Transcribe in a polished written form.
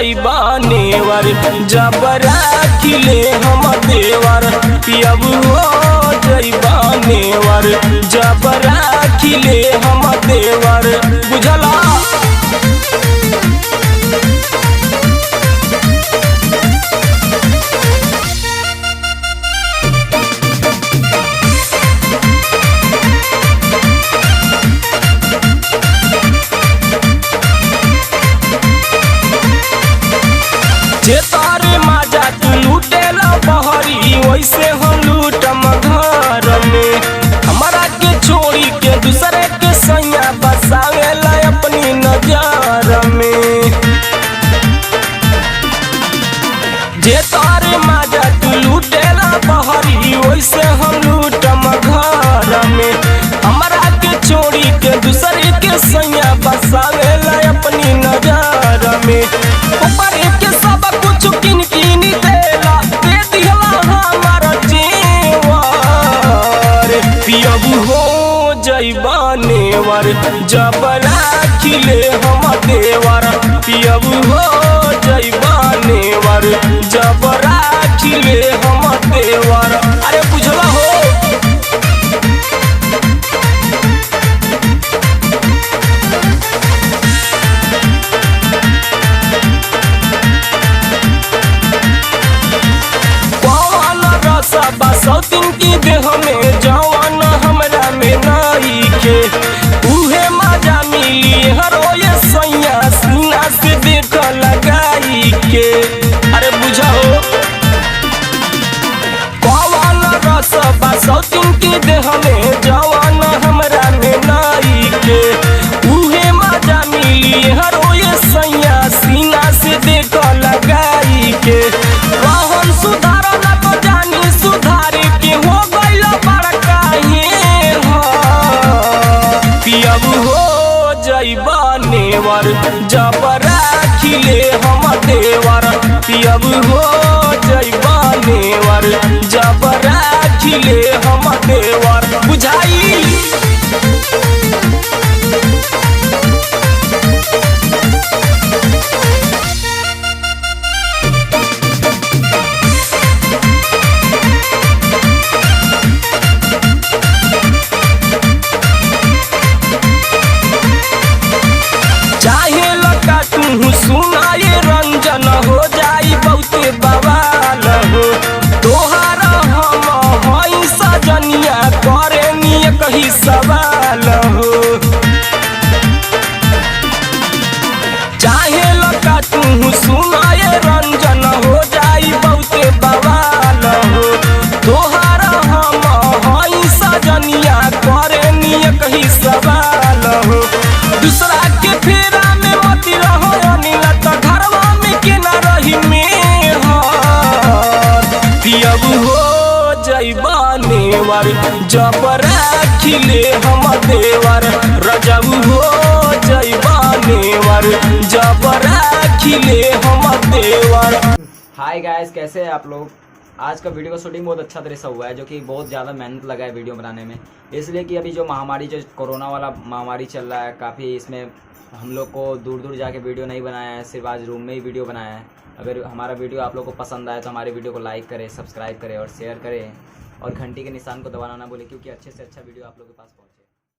जइबा नेवर जब राखिले हम देवर पियब हो जइबा नेवर जब राखिले हम देवर बुझला। जे तारे माजा तू लूटेला बहरी वैसे हम लूटम घर में। हमारा के छोड़ी के दूसरे के सैया बसावेला अपनी नजर में। जे तारे माजा तू लूटेला बहरी वैसे हम लूटम घर में। हमारा के छोड़ी के दूसरे के सैया बसावेला अपनी नजर में। ऊपर के सब कुछ किन किन देला दे दिहला हमारा जेवर पियब हो जइबा नेवर जब राखिले हम देवर पियब हो जइबा नेवर जब राखिले हम देवर। अरे बुझला हो। सौतिन की देह में जवान हमरा में नाई के उहे मजा मिली हरो ये सैया सीना से देख लगाई के। अरे बुझाओ कौन रसबा सौतिन की देह में जवान हमरा में नाई के उहे मजा मिली हरो ये सैया सीना से देख लगाई के। रहन सुधार न तो जानी सुधार हो गइल बड़का पियब हो जइबा नेवर जब राखिले हम देवर पियब हो जइबा नेवर जब राखिले हम देवर बुझाई। सुनाए रंजन हो जाई बहुते बवाल हो तोहारा हम हई सजनिया करे निये कही सवाल हो। चाहे लगा तू सुनाए रंजन हो जाई बहुते बवाल हो तोहारा हम हई सजनिया करे निये कही सवाल हो। दूसरा के फेरा में मत रहो पियब हो जइबा नेवर जब राखिले हम देवर रजब हो जइबा नेवर जब राखिले हम देवर। हाय गाइस, कैसे हैं आप लोग। आज का वीडियो का शूटिंग बहुत अच्छा तरह से हुआ है जो कि बहुत ज़्यादा मेहनत लगा है वीडियो बनाने में। इसलिए कि अभी जो महामारी जो कोरोना वाला महामारी चल रहा है काफ़ी इसमें हम लोग को दूर दूर जाके वीडियो नहीं बनाया है, सिर्फ आज रूम में ही वीडियो बनाया है। अगर हमारा वीडियो आप लोग को पसंद आए तो हमारे वीडियो को लाइक करें, सब्सक्राइब करें और शेयर करें और घंटी के निशान को दबाना ना भूलें क्योंकि अच्छे से अच्छा वीडियो आप लोग के पास पहुँचे।